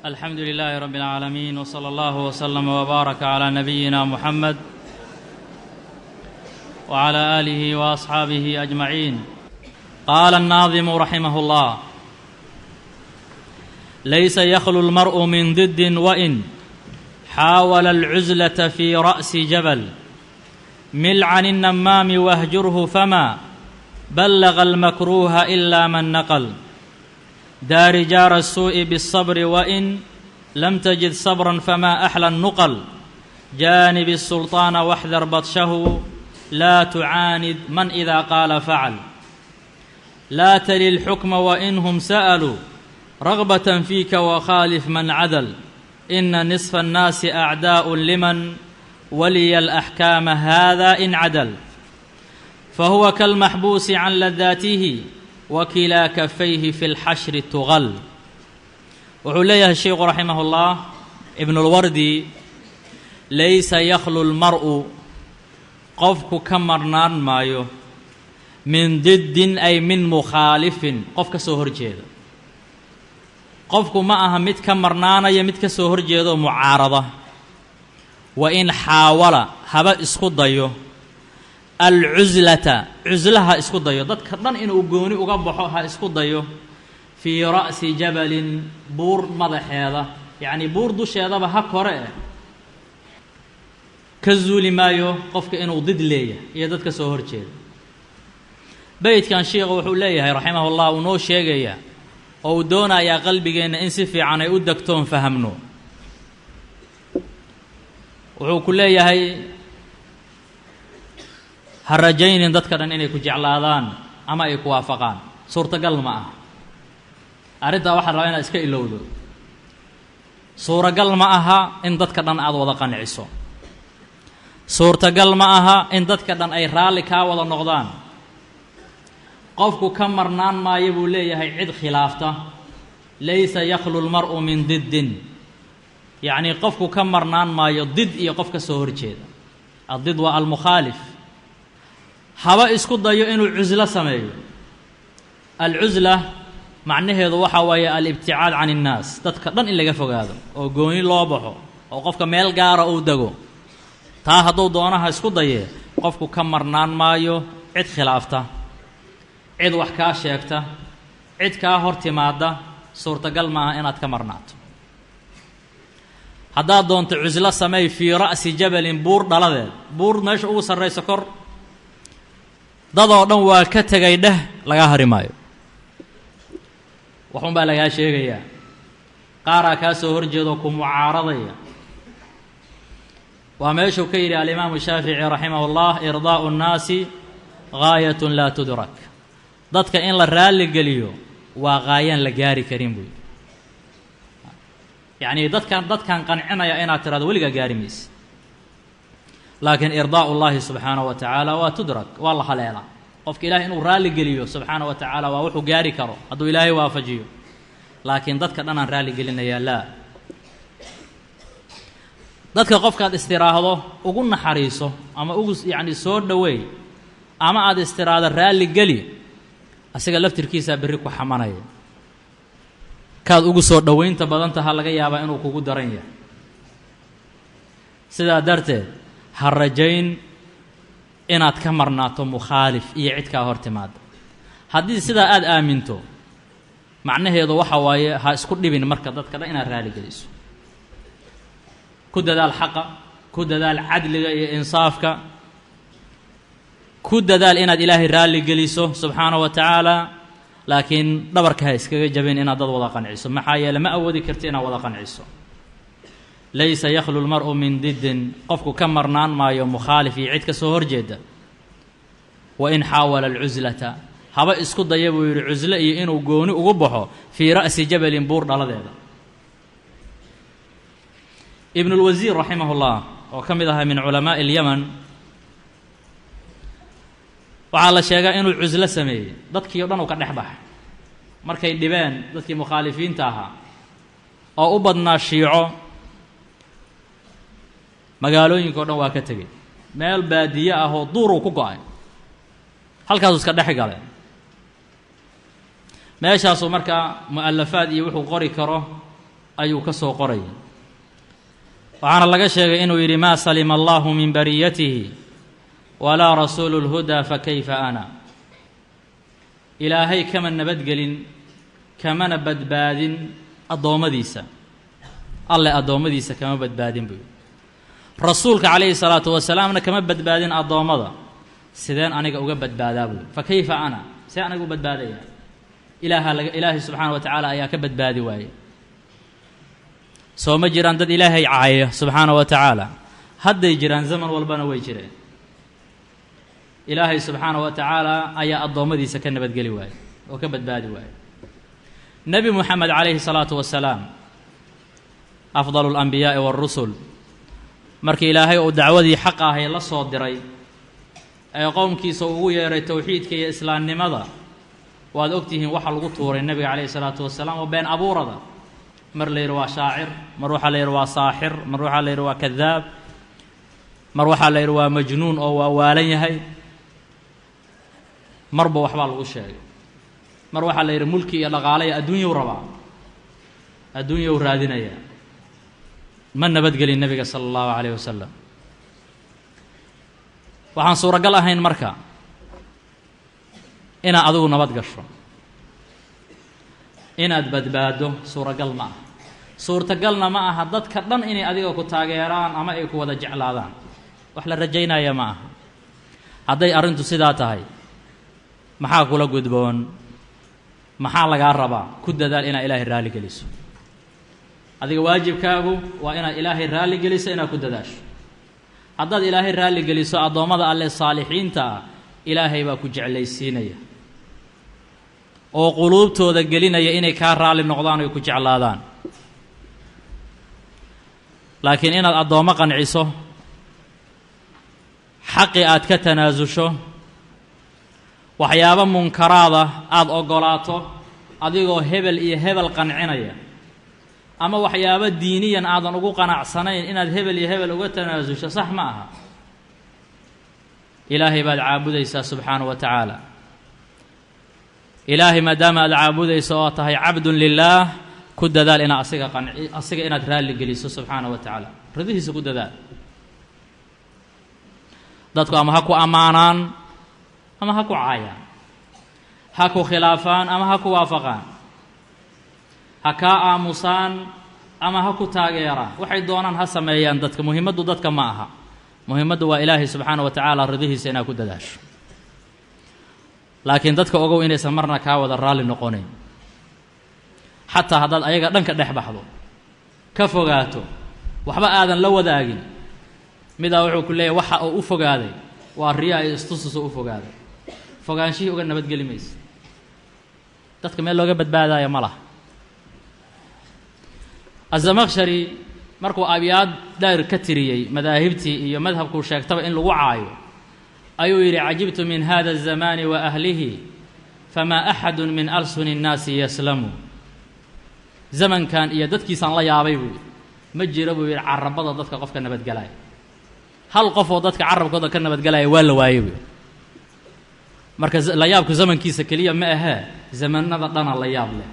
الحمد لله رب العالمين، وصلى الله وسلم وبارك على نبينا محمد وعلى آله وأصحابه أجمعين. قال الناظم رحمه الله: ليس يخلو المرء من ضد وإن حاول العزلة في رأس جبل، مل عن النمام واهجره فما بلغ المكروه إلا من نقل، دار جار السوء بالصبر وإن لم تجد صبرا فما أحلى النقل، جانب السلطان واحذر بطشه لا تعاند من إذا قال فعل، لا تلي الحكم وإنهم سألوا رغبة فيك وخالف من عدل، إن نصف الناس أعداء لمن ولي الأحكام هذا إن عدل، فهو كالمحبوس عن لذاته وكلا كفيه في الحشر تغل. wuxuu leeyahay sheekhu raximah ullah ibnulwardi: laysa yakhlu lmar'u qofku ka marnaan maayo min diddin ay min mukhaalifin qof ka soo horjeeda. qofku ma aha mid ka marnaanaya mid ka soo horjeedo mucaarada. wa in xaawala haba isku dayo alcuslata cuslaha isku dayo, dadka dhan inuu gooni uga baxo ha isku dayo, fii ra'si jabalin buur madaxeeda, yacnii buur dusheedaba ha kore ka zuuli maayo qofka inuu did leeyahay iyo dadka soo horjeeda. beydkan sheikhu wuxuu leeyahay raximahullah, uu noo sheegayaa oo uu doonayaa qalbigeenna in si fiican ay u degtoon fahamno. wuxuu ku leeyahay ha rajaynin dadka dhan inay ku jeclaadaan ama ay ku waafaqaan, suurtagal ma aha. arrintaa waxaa rabaa inaad iska ilowdo. suuragal ma aha in dadka dhan aad wada qanciso. suurtagal ma aha in dadka dhan ay raalli kaa wada noqdaan. qofku ka marnaan maayo buu leeyahay cid khilaafta. laysa yakhlu lmar'u min diddin, yacnii qofku ka marnaan maayo did iyo qof ka soo horjeeda. addid waa almukhaalif. haba isku dayo inuu cuslo sameeyo. alcusla macnaheedu waxaa waaye alibticaad can innaas, dadka dhan in laga fogaado oo gooni loo baxo oo qofka meel gaara uu dego. taa hadduu doonaha isku dayee qofku ka marnaan maayo cid khilaafta, cid wax kaa sheegta, cid kaa hor timaadda. suurtagal maaha inaad ka marnaato. haddaad doonto cuslo sameey fii ra'si jabalin buur dhaladeed, buur meesha ugu sarrayso kor, dadoo dhan waa ka tegay dheh lagaa hari maayo. waxun baa lagaa sheegayaa, qaaraa kaa soo horjeedoo ku mucaaradaya. waa meeshuu ka yidhi alimaamu shaafici raximahu llah: irdaa'u nnaasi gaayatun laa tudrak. dadka in la raalli geliyo waa gaayaan la gaari karin buu yidhi. yacnii dadkan qancinaya inaad tiraado weligaa gaari mayse. laakiin irdaa'u llaahi subxaanahu wa tacaala waa tudrak, waa la haleelaa. qofka ilaahay inuu raalli geliyo subxaanahu wa tacaala waa wuxuu gaari karo hadduu ilaahay waafajiyo. laakiin dadka dhan aan raalli gelinayaa laa. dadka qofkaad istiraahdo ugu naxariiso ama ugu yacni soo dhoweey ama aad istiraahdo raalli geli, asiga laftirkiisaa berri ku xamanaya. kaad ugu soo dhowaynta badantaha laga yaabaa inuu kugu daran yahay. sidaa darteed ha rajayn inaad ka marnaato mukhaalif iyo cid kaa hor timaada. haddii sidaa aada aaminto macnaheedu waxa waaye ha isku dhibin marka dadka dhan inaad raali geliso. ku dadaal xaqa, ku dadaal cadliga iyo insaafka, ku dadaal inaad ilaahay raalli geliso subxaanahu wa tacaala. laakiin dhabarka ha iskaga jabin inaad dad wada qanciso, maxaa yeele ma awoodi karti inaad wada qanciso. laysa yakhlu lmar'u min diddin, qofku ka marnaan maayo mukhaalif iyo cid ka soo horjeeda. wa in xaawala alcuslata, haba isku daya buu yidhi cuslo iyo inuu gooni ugu baxo fii ra'si jabalin buur dhaladeeda. ibnulwasiir raximah ullah oo ka mid ahaa min culamaa'i alyaman, waxaa la sheegaa inuu cuslo sameeyey. dadkii o dhan uu ka dhex baxay markay dhibeen dadkii mukhaalifiinta ahaa oo u badnaa shiico. magaalooyinka o dhan waa ka tegey, meel baadiye ah oo duuruu ku go-ay, halkaasuu iska dhex galay. meeshaasuu markaa mu'alafaad iyo wuxuu qori karo ayuu ka soo qoray waxaana laga sheegay inuu yidhi maa salima allahu min bariyatihi walaa rasuulu lhudaa fakayfa ana ilaahay kama nabadgelin kamana badbaadin addoommadiisa alle addoommadiisa kama badbaadin buu rasuulka calayhi salaatu wasalaamna kama badbaadin addoommada sideen aniga uga badbaadaa buu fa kayfa ana see aniga u badbaadaya ilaahay subxaana wa tacaala ayaa ka badbaadi waaye soo ma jiraan dad ilaahay caaya subxaana wa tacaala hadday jiraan zaman walbana way jireen ilaahay subxaana wa tacaala ayaa addoommadiisa ka nabadgeli waaye oo ka badbaadi waaye nebi moxamed calayhi salaatu wasalaam afdalu اlanbiyaa'i wاlrusul markii ilaahay uu dacwadii xaq ahay la soo diray ee qowmkiisa ugu yeeray towxiidka iyo islaamnimada waad ogtihiin waxa lagu tuuray nebiga calayhi salaatu wasalaam oo been abuurada mar la yidhi waa shaacir mar waxaa la yidhi waa saaxir mar waxaa la yidhi waa kadaab mar waxaa la yidhi waa majnuun oo waa waalan yahay marba waxbaa lagu sheegay mar waxaa la yidhi mulki iyo dhaqaale iyo adduunyow rabaa adduunyow raadinaya ma nabadgelin nebiga sala allahu calayh wasalam waxaan suuragal ahayn marka inaad adigu nabad gasho inaad badbaaddo suuragal ma aha suurtagalna ma aha dadka dhan inay adiga ku taageeraan ama ay ku wada jeclaadaan wax la rajaynaya ma aha hadday arrintu sidaa tahay maxaa kula gudboon maxaa lagaa rabaa ku dadaal inaad ilaahay raalli geliso adiga waajibkaagu waa inaad ilaahay raalli geliso inaad ku dadaasho haddaad ilaahay raalli geliso addoommada alle saalixiinta ah ilaahay baa ku jeclaysiinaya oo quluubtooda gelinaya inay kaa raalli noqdaan oy ku jeclaadaan laakiin inaad addoommo qanciso xaqii aad ka tanaasusho waxyaabo munkaraada aada oggolaato adigoo hebel iyo hebel qancinaya ama waxyaabo diiniyan aadan ugu qanacsanayn inaad hebel iyo hebel uga tanaasusho sax ma aha ilaahay baad caabudaysaa subxaanahu wa tacaala ilaahay maadaama aad caabudayso oo tahay cabdun lilaah ku dadaal inaad asiga inaad raalli geliso subxaanahu wa tacaala ridihiisa ku dadaal dadku ama ha ku ammaanaan ama ha ku caayaan ha ku khilaafaan ama ha ku waafaqaan ha kaa aamusaan ama ha ku taageeraan waxay doonaan ha sameeyaan dadka muhimaddu dadka ma aha muhimaddu waa ilaahay subxaana wa tacaala ridihiisa inaad ku dadaasho laakiin dadka ogow inaysan marna kaa wada raalli noqonayn xataa haddaad ayaga dhanka dhex baxdo ka fogaato waxba aadan la wadaagin midaa wuxuu ku leeyahy waxa uu u fogaaday waa riyaa iyo istususo u fogaaday fogaanshihii uga nabadgeli maysa dadka meel looga badbaadaayo ma laha azamakhshari markuu abyaad dheer ka tiriyey madaahibtii iyo madhabkuu sheegtaba in lagu caayo ayuu yidhi cajibtu min hada الzamaani wa ahlihi famaa axadu min alsuni الnaasi yaslamu zamankan iyo dadkiisaan la yaabay buu yidhi ma jiro buu yidhi carabada dadka qofka nabadgelaya hal qof oo dadka carabkooda ka nabadgelaya waa la waayey buu yidhi marka la yaabku zamankiisa keliya ma ahee zamanada dhana la yaab leh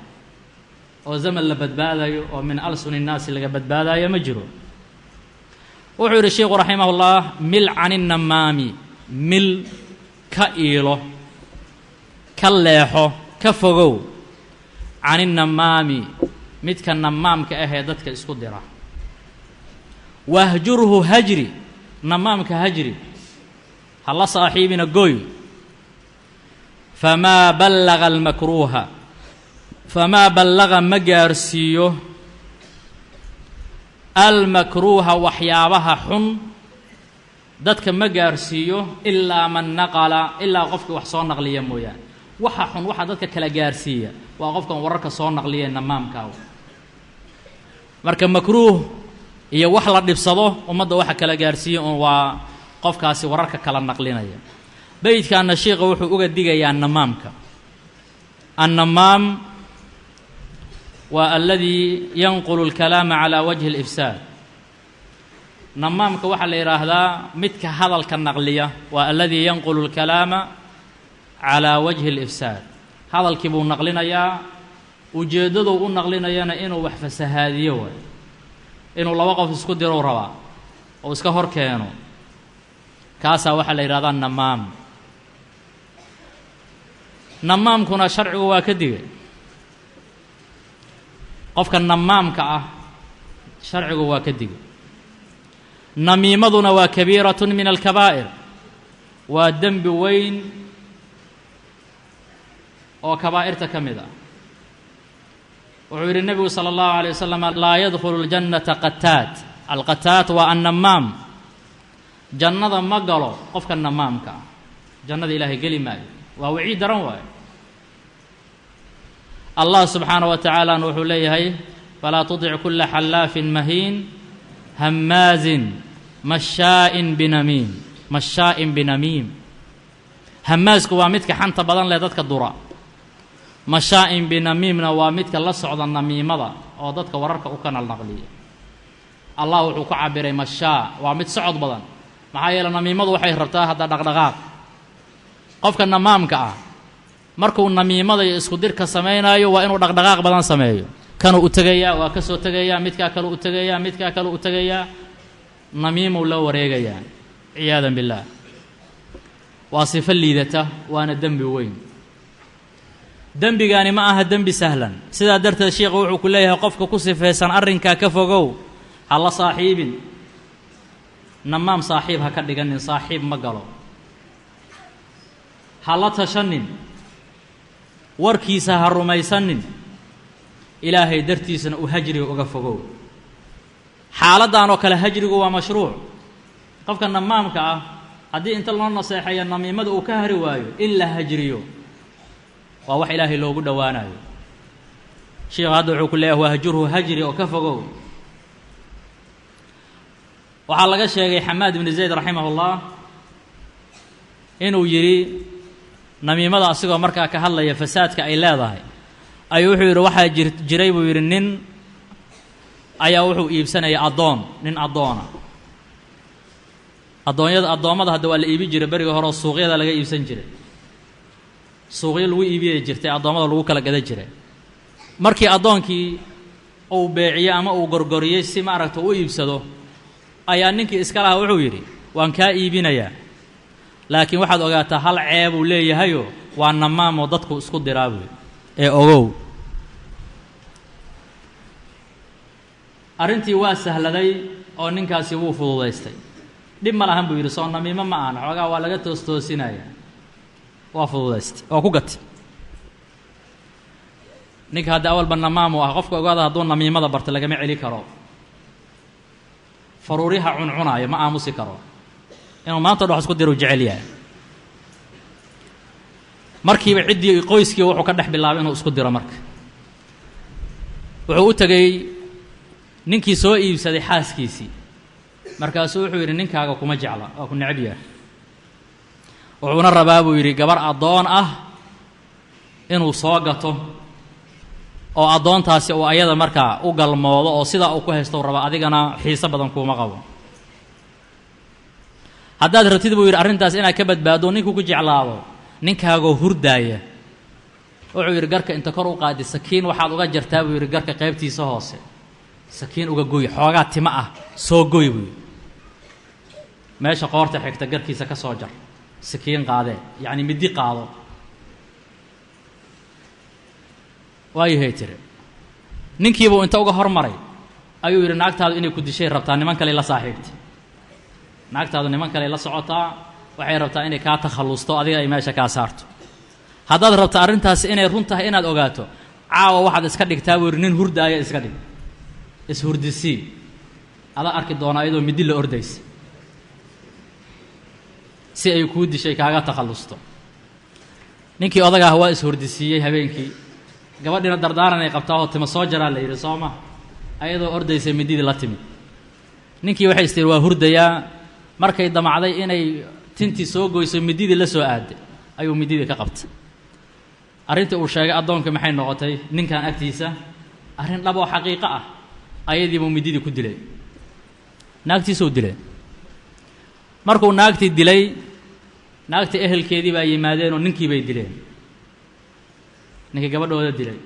oo zaman la badbaadayo oo min alsuni الnaasi laga badbaadayo ma jiro wuxuu yidhi sheikhu raximah اllah mil can الnamaami mil ka iilo ka leexo ka fogow can الnamaami midka namaamka ahee dadka isku dira wahjurhu hajri namaamka hajri hala saaxiibina gooy famaa ballaga almakruuha famaa ballaga ma gaarsiiyo almakruuha waxyaabaha xun dadka ma gaarsiiyo ilaa man naqala ilaa qofkii wax soo naqliya mooyaane waxa xun waxa dadka kala gaarsiiya waa qofkan wararka soo naqliya namaamkaa marka makruuh iyo wax la dhibsado ummadda waxa kala gaarsiiya un waa qofkaasi wararka kala naqlinaya beydkaana sheikha wuxuu uga digayaa namaamka annamaam waa aladii yanqulu اlkalaama calaa wajhi اlifsaad namaamka waxaa la yidhaahdaa midka hadalka naqliya waa aladii yanqulu اlkalaama calaa wajhi اlifsaad hadalkii buu naqlinayaa ujeeddadu u naqlinayana inuu wax fasahaadiyo waay inuu laba qof isku diro rabaa oo iska hor keeno kaasaa waxaa la yidhahdaa namaam namaamkuna sharcigu waa ka digay qofka namaamka ah sharcigu waa ka digay namiimaduna waa kabiiratun min alkabaa'ir waa dembi weyn oo kabaa'irta ka mid ah wuxuu yidhi nebigu sala allahu alayh wasalam laa yadkhulu ljannata qataat alqataat waa annamaam jannada ma galo qofka namaamka ah jannada ilaahay geli maayo waa wicii daran waayo allah subxaanaه wa tacaalana wuxuu leeyahay falaa tudic kula xallaafin mahiin hamaazin mashaa'in binamiim hamaasku waa midka xanta badan leh dadka dura mashaa'in binamiimna waa midka la socda namiimada oo dadka wararka u kanal naqliya allah wuxuu ku cabiray mashaa waa mid socod badan maxaa yeele namiimadu waxay rabtaa hadda dhaqdhaqaaq qofka namaamka ah markuu namiimada iyo isku dirka samaynayo waa inuu dhaqdhaqaaq badan sameeyo kanuu u tegayaa waa ka soo tegayaa midkaa kale u tegayaa midkaa kale u tegayaa namiimuu la wareegayaa ciyaadan billaah waa sifo liidata waana dembi weyn dembigaani ma aha dembi sahlan sidaa darteed sheikhu wuxuu ku leeyahay qofka ku sifaysan arrinkaa ka fogow ha la saaxiibin namaam saaxiib ha ka dhiganin saaxiib ma galo ha la tashanin warkiisa ha rumaysanin ilaahay dartiisana u hajriga uga fogow xaaladdan oo kale hajrigu waa mashruuc qofka namaamka ah haddii inta loo naseexeeyo namiimada uu ka hari waayo in la hajriyo waa wax ilaahay loogu dhowaanayo sheikhu hadda wuxuu ku leeyahay wahjurhu hajri oo ka fogow waxaa laga sheegay xamaad ibnu zayd raximahullah inuu yidhi namiimada asigoo markaa ka hadlaya fasaadka ay leedahay ayuu wuxuu yidhi waxaa jiray buu yidhi nin ayaa wuxuu iibsanaya nin addoona addoommada hadda waa la iibi jiray beriga hore oo suuqyada laga iibsan jiray suuqyo lagu iibiyay jirtay addoommada lagu kala gadan jiray markii addoonkii uu beeciyo ama uu gorgoriyey si maaragta u iibsado ayaa ninkii iska lahaa wuxuu yidhi waan kaa iibinayaa laakiin waxaad ogaataa hal ceebuu leeyahayoo waa namaamoo dadku isku diraa buy ee ogow arrintii waa sahladay oo ninkaasi wuu fududaystay dhib ma lahan buu yidhi soo namiimo ma ahna xoogaa waa laga toostoosinaya waa fududaystay oo ku gatay ninka hadda awalba namaam u ah qofka ogaada hadduu namiimada barto lagama celi karo faruuriha cuncunaayo ma aamusi karo inuu maanta dhox isku diru jecel yahay markiiba ciddii qoyskii wuxuu ka dhex bilaabay inuu isku diro marka wuxuu u tegey ninkii soo iibsaday xaaskiisii markaasuu wuxuu yidhi ninkaaga kuma jecla waa ku necab yahay wuxuuna rabaa buu yidhi gabar addoon ah inuu soo gato oo addoontaasi uu ayada markaa u galmoodo oo sidaa uu ku haysto u raba adigana xiiso badan kuuma qabo haddaad rabtid buu yidhi arrintaas inaad ka badbaado ninkuu ku jeclaado ninkaagoo hurdaaya wuxuu yidhi garka inta kor u qaadi sakiin waxaad uga jartaa buu yidhi garka qaybtiisa hoose sakiin uga goy xoogaa timo ah soo goy buu yidhi meesha qoorta xigta garkiisa ka soo jar sakiin qaadee yacni middi qaado waayahay tiri ninkiibuu inta uga hormaray ayuu yidhi naagtaadu inay ku dishay rabtaa niman kale la saaxiibtay naagtaadu niman kale la socotaa waxay rabtaa inay kaa takhallusto adiga ay meesha kaa saarto haddaad rabto arrintaasi inay run tahay inaad ogaato caawa waxaad iska dhigtaa buu yidhi nin hurdaaya iska dhig ishurdisii adaa arki doonaa iyadoo middi la ordaysa si ay kuu dishay kaaga takhallusto ninkii odaga ah waa ishurdisiiyey habeenkii gabadhiina dardaaran ay qabtaa oo tima soo jaraa la yidhi soo ma ayadoo ordaysa middidii la timid ninkii waxay istiri waa hurdayaa markay damacday inay tintii soo goyso middidii la soo aaday ayuu middidii ka qabtay arrintii uu sheegay addoonka maxay noqotay ninkan agtiisa arrin dhab oo xaqiiqo ah ayadiibuu middidii ku dilay naagtiisuu dilay markuu naagtii dilay naagtii ehelkeedii baa yimaadeen oo ninkii bay dileen ninkii gabadhooda dilay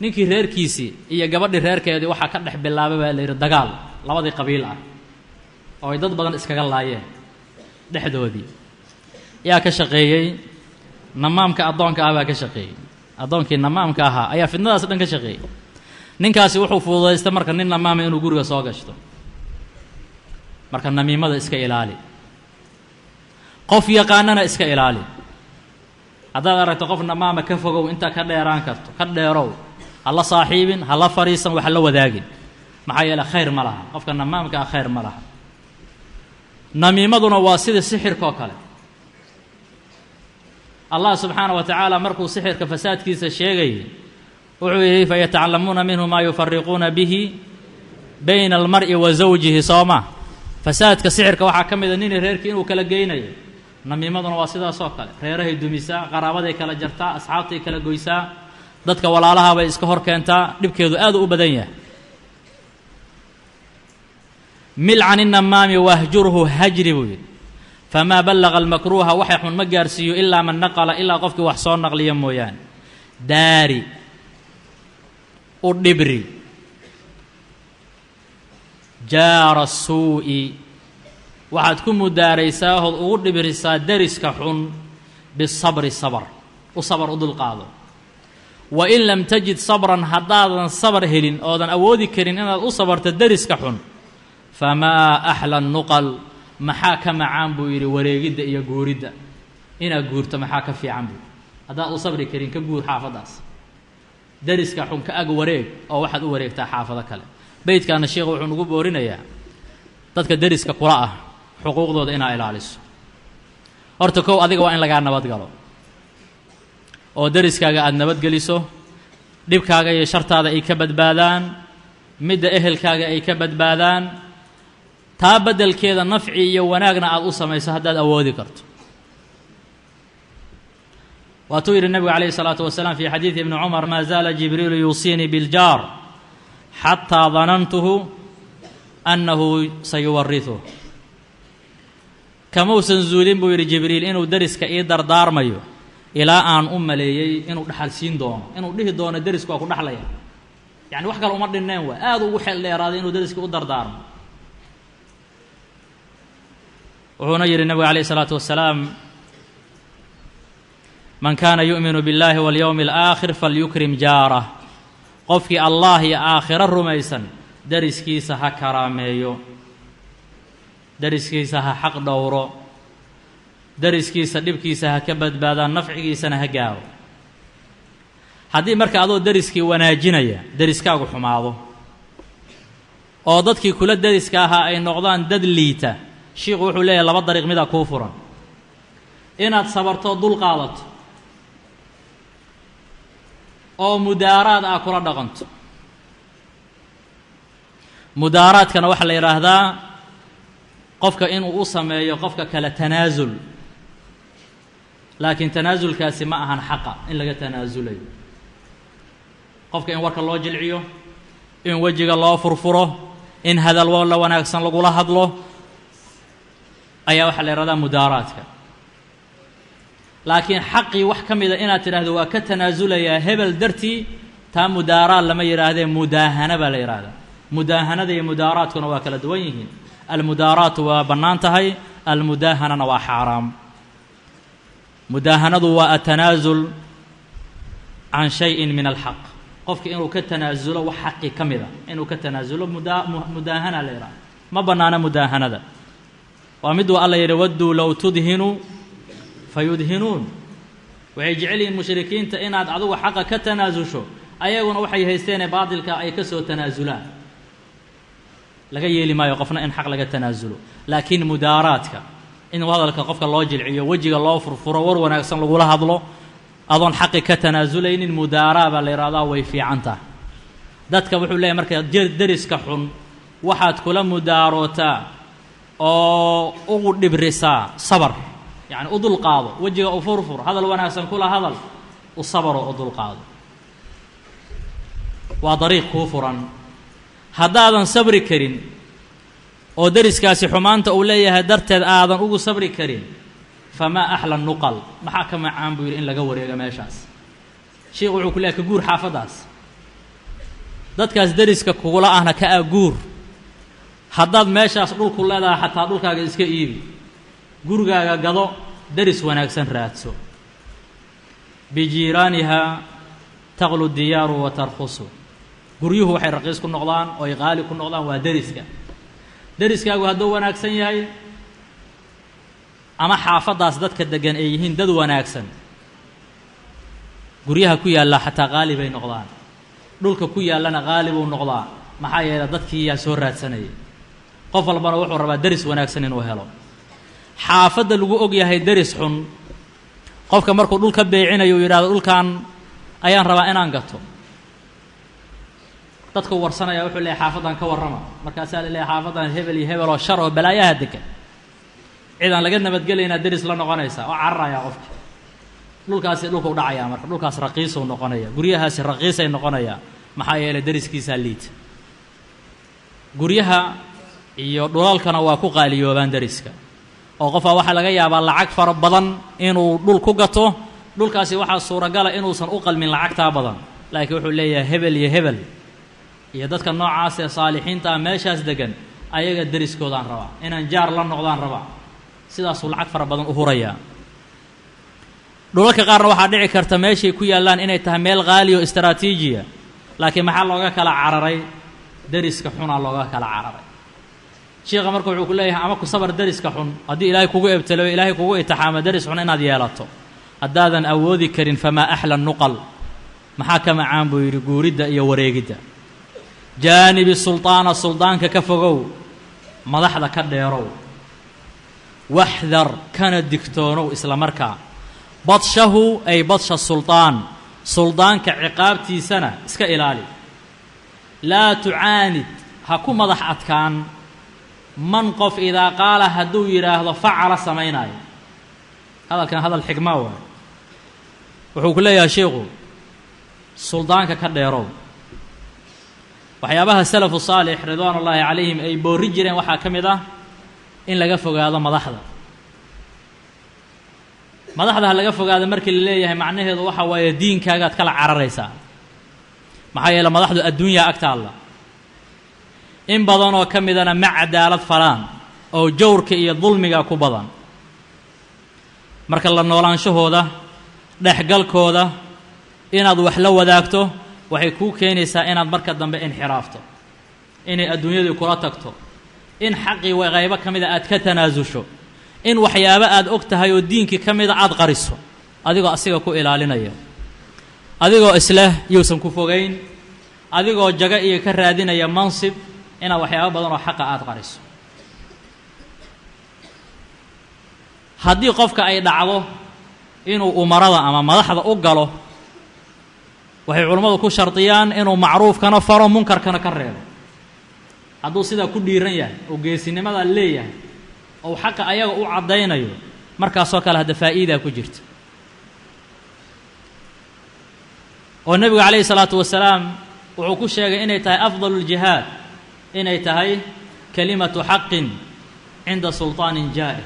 ninkii reerkiisii iyo gabadhii reerkeedii waxaa ka dhex bilaabay baa la yidhi dagaal labadii qabiil ah oo ay dad badan iskaga laayeen dhexdoodii. yaa ka shaqeeyey? namaamka addoonka ah baa ka shaqeeyey. addoonkii namaamka ahaa ayaa fidnadaas dhan ka shaqeeyey. ninkaasi wuxuu fududaystay marka nin namaama inuu guriga soo gashto. marka namiimada iska ilaali, qof yaqaanana iska ilaali. haddaad aragto qof namaama ka fogow, intaa ka dheeraan karto ka dheerow. ha la saaxiibin, ha la fadhiisan, wax la wadaagin. maxaa yeele khayr ma laha, qofka namaamka ah khayr ma laha. namiimaduna waa sida sixirkaoo kale. allah subxaana wa tacaala markuu sixirka fasaadkiisa sheegayay wuxuu yidhi fayatacallamuuna minhu maa yufariquuna bihi bayna almar'i wa zawjihi. soo ma fasaadka sixirka waxaa ka mida nini reerkii inuu kala geynayo. namiimaduna waa sidaasoo kale, reerahay dumisaa, qaraabaday kala jartaa, asxaabtay kala goysaa, dadka walaalaha bay iska hor keentaa. dhibkeedu aad u badan yahay. mil can innamaami wahjurhu hajri buu yidhi. famaa ballaqa almakruuha waxay xun ma gaarsiiyo ilaa man naqala, ilaa qofkii wax soo naqliya mooyaane. daari u dhibri jaara suu'i, waxaad ku mudaaraysaa ood ugu dhibirisaa deriska xun bisabri sabr, u sabar u dulqaado. wa in lam tajid sabran, haddaadan sabar helin oodan awoodi karin inaad u sabarto deriska xun, famaa axla nuqal, maxaa ka macaan buu yidhi wareegidda iyo guuridda. inaad guurto maxaa ka fiican buu. haddaad u sabri karin ka guur xaafaddaas, deriska xun ka ag wareeg oo waxaad u wareegtaa xaafado kale. beydkaana sheekhu wuxuu nagu boorinayaa dadka deriska kula ah xuquuqdooda inaa ilaaliso. horta kow adiga waa in lagaa nabadgalo oo deriskaaga aada nabadgeliso, dhibkaaga iyo shartaada ay ka badbaadaan, midda ehelkaaga ay ka badbaadaan. taa beddelkeeda nafci iyo wanaagna aada u samayso haddaad awoodi karto. waatuu yidhi nebigu calayhi salaatu wasalaam fii xadiidi ibni cumar maa zaala jibriilu yuusiinii biljaar xataa danantuhu annahu sayuwarisuh. kamausan zuulin buu yidhi jibriil inuu deriska ii dardaarmayo ilaa aan u maleeyey inuu dhaxal siin doono, inuu dhihi doono derisku waa ku dhaxlaya. yacni wax kale uma dhinneen waa aad ugu xeel dheeraaday inuu deriska u dardaarmo. wuxuuna yidhi nebigu calayhi salaatu wasalaam man kaana yu'minu biاllahi waاlyowmi alaakhir falyukrim jaarah. qofkii allah iyo aakhiro rumaysan deriskiisa ha karaameeyo, deriskiisa ha xaq dhowro, deriskiisa dhibkiisa ha ka badbaadaan, nafcigiisana ha gaaro. haddii marka adoo deriskii wanaajinaya deriskaagu xumaado oo dadkii kula deriska ahaa ay noqdaan dad liita, shiikhu wuxuu leeyahay laba dariiq midaa kuu furan. inaad sabarto dul qaadato oo mudaaraad ah kula dhaqanto. mudaaraadkana waxaa la yidhaahdaa qofka inuu u sameeyo qofka kale tanaasul, laakiin tanaasulkaasi ma ahan xaqa in laga tanaasulayo. qofka in warka loo jilciyo, in wejiga loo furfuro, in hadal la wanaagsan lagula hadlo ayaa waxaa la yidhahdaa mudaaraadka. laakiin xaqii wax ka mida inaad tidhaahdo waa ka tanaasulayaa hebel dartii, taa mudaaraad lama yidhaahdee mudaahana baa la yidhaahdaa. mudaahanada iyo mudaaraadkuna waa kala duwan yihiin. almudaaraatu waa bannaan tahay, almudaahanana waa xaaraam. mudaahanadu waa atanaasul can shayin min alxaq, qofka inuu ka tanaasulo wax xaqii ka mida inuu ka tanaasulo mudaahana la yidhahda. ma bannaana mudaahanada. waa miduu alla yidhi wadduu low tudhinu fayudhinuun. waxay jecel yihiin mushrikiinta inaad adigu xaqa ka tanaasusho, ayaguna waxay haysteenee baadilka ay ka soo tanaasulaan. laga yeeli maayo qofna in xaq laga tanaasulo. laakiin mudaaraadka in hadalka qofka loo jilciyo, wejiga loo furfuro, war wanaagsan lagula hadlo adoon xaqi ka tanaasulaynin, mudaaraa baa la yidhahdaa, way fiican tahay. dadka wuxuu leeyahy marka deriska xun waxaad kula mudaarootaa oo ugu dhibrisaa sabar, yacni u dulqaado, wejiga u furfur, hadal wanaagsan kula hadal, u sabaroo u dulqaado. waa dariiq kuu furan. haddaadan sabri karin oo deriskaasi xumaanta uu leeyahay darteed aadan ugu sabri karin, famaa axla nuqal, maxaa ka macaan buu yidhi in laga wareego meeshaas. sheikhu wuxuu ku leeyahay ka guur xaafaddaas, dadkaas deriska kugula ahna ka aguur haddaad meeshaas dhulku leedahay xataa dhulkaaga iska iibi gurigaaga gado deris wanaagsan raadso bijiiraaniha taqlu diyaaru wa tarkhusu guryuhu waxay raqiis ku noqdaan oo ay qaali ku noqdaan waa deriska deriskaagu hadduu wanaagsan yahay ama xaafaddaas dadka deggan ay yihiin dad wanaagsan guryaha ku yaalla xataa qaali bay noqdaan dhulka ku yaallana qaali buu noqdaa maxaa yeelay dadkii yaa soo raadsanayay qof walbana wuxuu rabaa deris wanaagsan inuu helo xaafadda lagu og yahay deris xun qofka markuu dhul ka beecinayo uu yidhahdo dhulkan ayaan rabaa inaan gato dadku warsanaya wuxuu leeyahay xaafaddan ka warrama markaasaa la leeyahay xaafaddan hebel iyo hebel oo shar oo balaayaha degan cidaan laga nabadgelaynaa deris la noqonaysa oo cararaya qofki dhulkaasi dhulka u dhacayaa marka dhulkaas raqiisuu noqonaya guryahaasi raqiisay noqonayaa maxaa yeelay deriskiisaa liita guryaha iyo dhulalkana waa ku qaaliyoobaan deriska oo qofaa waxaa laga yaabaa lacag fara badan inuu dhul ku gato dhulkaasi waxaa suuragala inuusan u qalmin lacagtaa badan laakiin wuxuu leeyahay hebel iyo hebel iyo dadka noocaas ee saalixiinta ah meeshaas degan ayaga deriskoodaan rabaa inaan jaar la noqdaan rabaa sidaasuu lacag fara badan u hurayaa dhulalka qaarna waxaa dhici karta meeshay ku yaallaan inay tahay meel qaali oo istaraatiijiya laakiin maxaa looga kala cararay deriska xunaa looga kala cararay sheekha marka wuxuu ku leeyahay ama ku sabar deriska xun haddii ilaahay kugu ebtelo ilaahay kugu itixaamo deris xun inaad yeelato haddaadan awoodi karin famaa axla nuqal maxaa ka macaan buu yidhi guuridda iyo wareegidda jaanibi sultaana suldaanka ka fogow madaxda ka dheerow waxdar kana digtoonow isla markaa badshahu ay badsha sultaan suldaanka ciqaabtiisana iska ilaali laa tucaanid ha ku madax adkaan man qof idaa qaala hadduu yidhaahdo facala samaynaayo hadalkan hadal xigmaa waay wuxuu ku leeyahay sheikhu suldaanka ka dheerow waxyaabaha salafu saalix ridwaan ullaahi calayhim ay boorri jireen waxaa ka mid ah in laga fogaado madaxda madaxda ha laga fogaado markii la leeyahay macnaheedu waxa waaye diinkaagaad kala cararaysaa maxaa yeele madaxdu adduunyaa agtaalla in badanoo ka midana ma cadaalad falaan oo jawrka iyo dulmiga ku badan marka la noolaanshahooda dhexgalkooda inaad wax la wadaagto waxay kuu keenaysaa inaad marka dambe inxiraafto inay adduunyadii kula tagto in xaqii qaybo ka mida aad ka tanaasusho in waxyaabo aad og tahay oo diinkii ka mida aad qariso adigoo asiga ku ilaalinaya adigoo isleh yuusan ku fogayn adigoo jago iyo ka raadinaya mansib inaad waxyaabo badan oo xaqa aad qariso haddii qofka ay dhacdo inuu umarada ama madaxda u galo waxay culammadu ku shardiyaan inuu macruufkana faro munkarkana ka reebo hadduu sidaa ku dhiiran yahay oo geesinimada leeyahay oo xaqa ayaga u caddaynayo markaasoo kale hadda faa'iidaa ku jirta oo nebigu calayhi salaatu wasalaam wuxuu ku sheegay inay tahay afdalu ljihaad inay tahay kelimatu xaqin cinda sulطaanin jaa'ir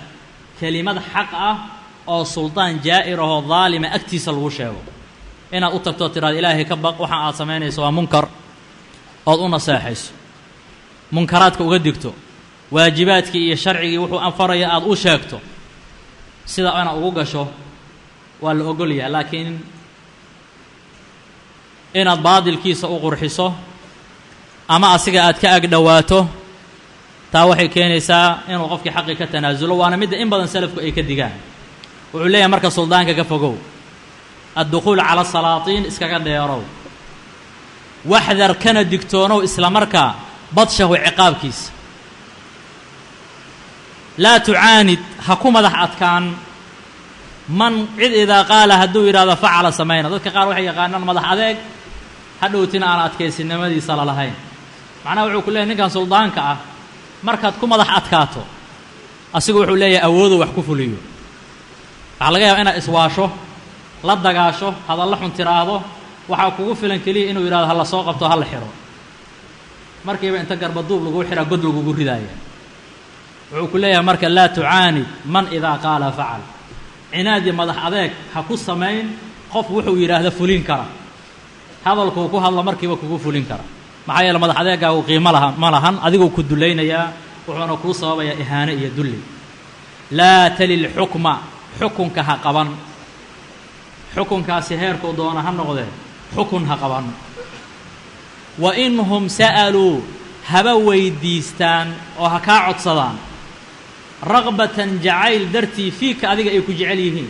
kelimad xaq ah oo sulطaan jaa'ir ahoo daalima agtiisa lagu sheego inaad u tagtoo tidhahdo ilaahay ka baq waxaan aad samaynayso waa munkar ood u naseexayso munkaraadka uga digto waajibaadkii iyo sharcigii wuxuu anfaraya aad u sheegto sida inaad ugu gasho waa la ogol yahay laakiin inaad baadilkiisa u qurxiso ama asiga aad ka ag dhowaato taa waxay keenaysaa inuu qofkii xaqii ka tanaasulo waana midda in badan salafku ay ka digaan wuxuu leeyahay marka suldaanka ka fogow addukhuul cala salaatiin iskaga dheerow waxdar kana digtoonow isla markaa badshahu ciqaabkiisa laa tucaanid ha ku madax adkaan man cid idaa qaala hadduu yidhahdo facala samayna dadka qaar waxay yaqaanaan madax adeeg hadhowtina aan adkaysinimadiisa lalahayn macnaha wuxuu ku leeyahy ninkan suldaanka ah markaad ku madax adkaato asigu wuxuu leeyahay awooduu wax ku fuliyo waxaa laga yaaba inaad iswaasho la dagaasho hadalla xun tiraahdo waxaa kugu filan keliya inuu yidhahdo ha la soo qabto ha la xidho markiiba inta garbaduub lagu xihaa god lagugu ridaaya wuxuu ku leeyahay marka laa tucaanid man idaa qaala facal cinaadi madax adeeg ha ku samayn qof wuxuu yidhaahdo fulin kara hadalkuu ku hadla markiiba kugu fulin kara maxaa yeele madax adeegaagu qiimo ma lahan adiguu ku dulaynayaa wuxuuna kuu sababayaa ihaano iyo dulli laa tali lxukma xukunka ha qaban xukunkaasi heerkuu doona ha noqdee xukun ha qaban wa inhum sa'aluu haba weydiistaan oo ha kaa codsadaan raqbatan jacayl dartii fiika adiga ay ku jecel yihiin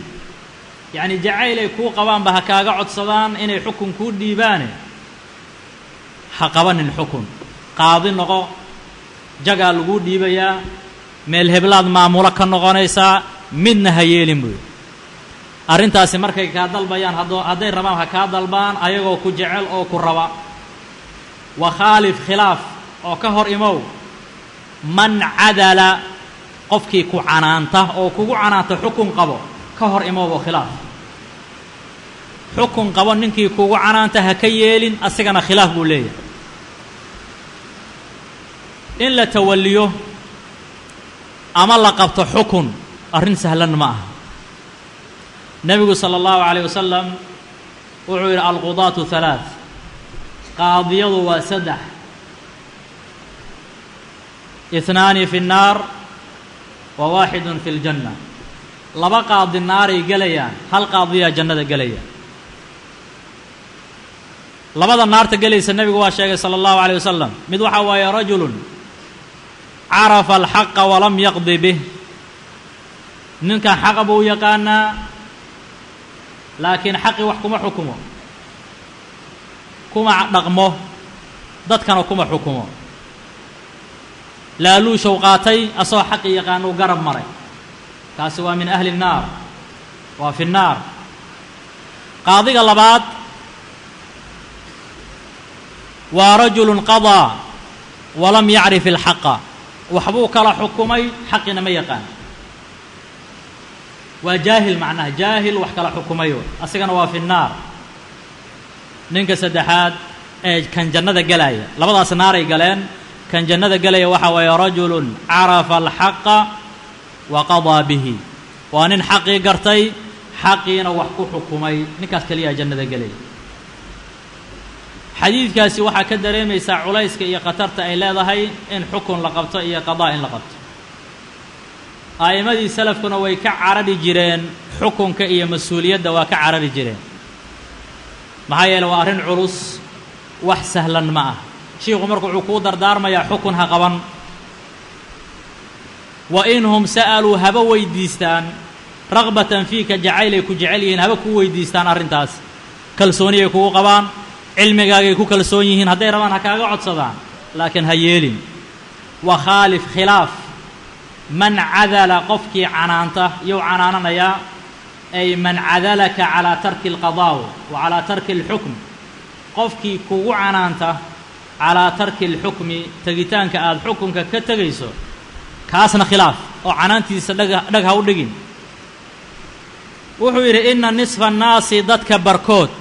yacni jacayl ay kuu qabaanba ha kaaga codsadaan inay xukun kuu dhiibaane ha qabanin xukun qaadi noqo jagaa laguu dhiibayaa meel heblaad maamulo ka noqonaysaa midna ha yeelin buy arrintaasi markay kaa dalbayaan hadday rabaan ha kaa dalbaan ayagoo ku jecel oo ku raba wa khaalif khilaaf oo ka hor imow man cadala qofkii ku canaanta oo kugu canaanta xukun qabo ka hor imowoo khilaaf xukun qabo ninkii kugu canaanta ha ka yeelin asigana khilaaf buu leeyahay in la tawalliyo ama la qabto xukun arrin sahlan ma aha nebigu sala allahu calayh wasalam wuxuu yidhi alqudaatu halaath qaadiyadu waa saddex ihnaani fi nnaar wa waaxidun fi ljanna laba qaadi naaray gelayaan hal qaadiyaa jannada gelaya labada naarta gelaysa nebigu waa sheegay sala allahu calayh wasalam mid waxaa waaye rajulun carafa alxaqa walam yaqdi bih ninkan xaqa buu yaqaanaa laakiin xaqii wax kuma xukumo kuma dhaqmo dadkana kuma xukumo laaluushow qaatay asagoo xaqii yaqaanuu garab maray kaasi waa min ahli nnaar waa fi nnaar qaadiga labaad waa rajulun qadaa walam yacrif alxaqa waxbuu kala xukumay xaqina ma yaqaan waa jaahil macnaha jaahil wax kala xukumayo asigana waa fi nnaar ninka saddexaad ee kan jannada gelaya labadaas naaray galeen kan jannada gelaya waxaa waaye rajulun carafa alxaqa wa qadaa bihi waa nin xaqii gartay xaqiina wax ku xukumay ninkaas keliyaa jannada gelaya xadiidkaasi waxaa ka dareemaysaa culayska iyo khatarta ay leedahay in xukun la qabto iyo qadaa in la qabto a'immadii salafkuna way ka carari jireen xukunka iyo mas-uuliyadda waa ka carari jireen maxaa yeele waa arrin culus wax sahlan ma ah shiikhu marka wuxuu kuu dardaarmayaa xukun ha qaban wa inhum sa'aluu haba weydiistaan raqbatan fiika jacaylay ku jecel yihiin haba ku weydiistaan arrintaas kalsooniyay kugu qabaan cilmigaagay ku kalsoon yihiin hadday rabaan ha kaaga codsadaan laakiin ha yeelin wa khaalif khilaaf man cadala qofkii canaanta yuu canaananayaa ay man cadalaka calaa tarki alqadaa wa calaa tarki alxukm qofkii kugu canaanta calaa tarki alxukmi tegitaanka aada xukunka ka tegayso kaasna khilaaf oo canaantiisa dhag ha u dhigin wuxuu yidhi ina nisfa annaasi dadka barkood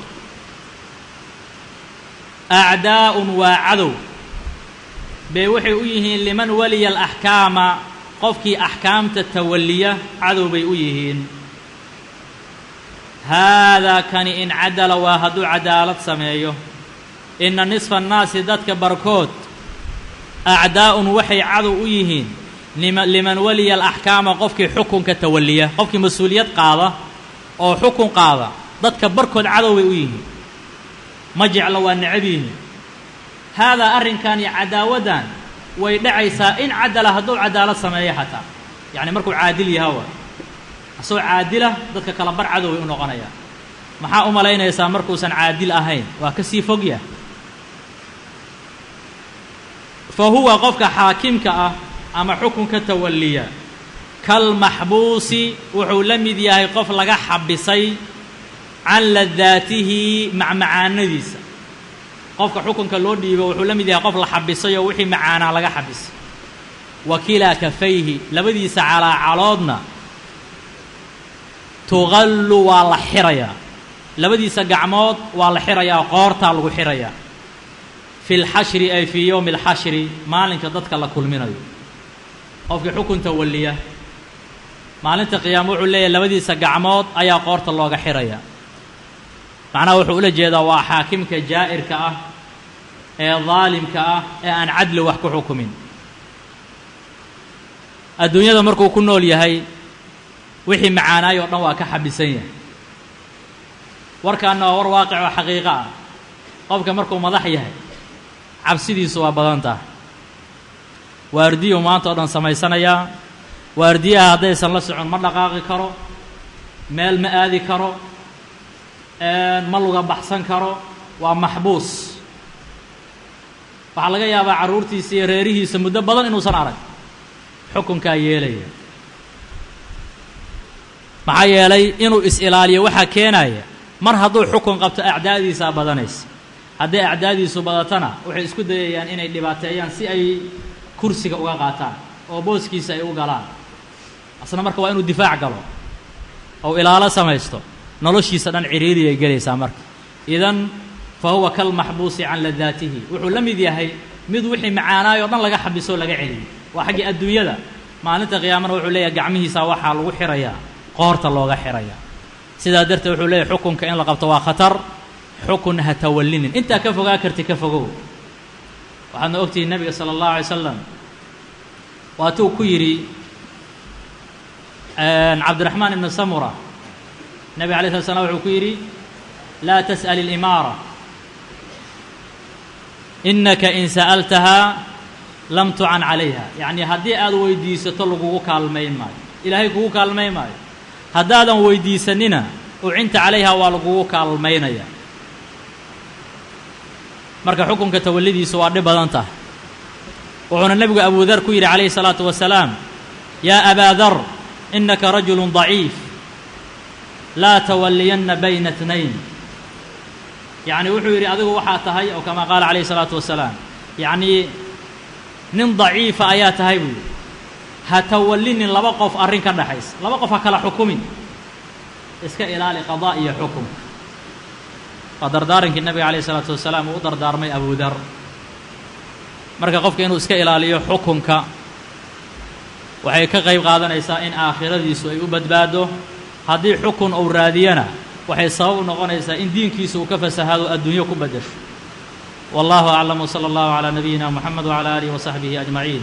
acdaa'un waa cadow bay waxay u yihiin liman waliya alaxkaama qofkii axkaamta tawalliya cadow bay u yihiin haadaa kani in cadala waa hadduu cadaalad sameeyo ina nisfa annaasi dadka barkood acdaa'un waxay cadow u yihiin liman waliya alaxkaama qofkii xukunka tawalliya qofkii mas-uuliyad qaada oo xukun qaada dadka barkood cadow bay u yihiin ma jeclo waa necab yihiin haadaa arrinkan iyo cadaawaddan way dhacaysaa in cadala hadduu cadaalad sameeyo xataa yacni markuu caadil yaha waa asagoo caadila dadka kala bar cadow bay u noqonayaan maxaa u malaynaysaa markuusan caadil ahayn waa ka sii fogyah fa huwa qofka xaakimka ah ama xukunka tawalliya kalmaxbuusi wuxuu la mid yahay qof laga xabisay can ladaatihi macmacaanadiisa qofka xukunka loo dhiibo wuxuu la mid yahay qof la xabisay oo wixii macaanaa laga xabisay wa kilaa kafayhi labadiisa calaacaloodna tuqallu waa la xirayaa labadiisa gacmood waa la xirayaa qoortaa lagu xirayaa fi lxashri ay fii yowmi alxashri maalinka dadka la kulminayo qofkii xukun tawalliya maalinta qiyaama wuxuu leeyahay labadiisa gacmood ayaa qoorta looga xirayaa macnaha wuxuu ula jeedaa waa xaakimka jaa'irka ah ظالمka ah ee aan cadli wax ku xukumin adduunyada markuu ku nool yahay wixii macaanaay oo dhan waa ka xabisan yahay warkaana waa war waaqic oo xaqiiqo ah qofka markuu madax yahay cabsidiisu waa badan tahay waardiyo maanta oo dhan samaysanaya waardiyaha haddaysan la socon ma dhaqaaqi karo meel ma aadi karo ma luga baxsan karo waa maxbuus waxaa laga yaabaa carruurtiisa iyo reerihiisa muddo badan inuusan arag xukunkaa yeelaya maxaa yeelay inuu is-ilaaliyo waxaa keenaya mar hadduu xukun qabto acdaadiisaa badanaysa haddii acdaadiisu badatana waxay isku dayayaan inay dhibaateeyaan si ay kursiga uga qaataan oo booskiisa ay u galaan asna marka waa inuu difaac galo oo ilaalo samaysto noloshiisa dhan ciriiri ay gelaysaa marka idan fa huwa kalmaxbuusi can ladaatihi wuxuu la mid yahay mid wixii macaanaayoo dhan laga xabisoo laga celiyey waa xaggii adduunyada maalinta qiyaamana wuxuu leeyahay gacmihiisa waxaa lagu xirayaa qoorta looga xirayaa sidaa darteed wuxuu leeyahay xukunka in la qabto waa khatar xukun ha tawallinin intaa ka fogaa karti ka fogow waxaadna ogtihiin nabiga sala allahu alay wasalam waatuu ku yidhi cabdiraxmaan ibnu samura nabiga alay slat slam wuxuu ku yidhi laa tas'al ilimaara innaka in sa'altahaa lam tucan calayha yacni haddii aad weydiisato lagugu kaalmayn maayo ilaahay kugu kaalmayn maayo haddaadan weydiisanina ucinta calayha waa lagugu kaalmaynaya marka xukunka tawallidiisu waa dhib badan tahay wuxuuna nebigu abudar ku yidhi calayhi salaatu wasalaam yaa abaa dar innaka rajulun daciif laa tawalliyanna bayna tnayn yacni wuxuu yidhi adigu waxaa tahay oo kamaa qaala calayhi salaatu wasalaam yacnii nin daciifa ayaa tahay buu yidhi ha tawallinin laba qof arrin ka dhaxaysa laba qof ha kala xukumin iska ilaali qadaa iyo xukum waa dardaarankii nabiga calayhi salaatu wasalaam uu u dardaarmay abudar marka qofka inuu iska ilaaliyo xukunka waxay ka qayb qaadanaysaa in aakhiradiisu ay u badbaado haddii xukun uu raadiyana waxay sabab u noqonaysaa in diinkiisa uu ka fasahaado adduunyo ku beddesho wallahu aclam wsala allahu calaa nabiyina moxamed wacala aalihi wasaxbihi ajmaciin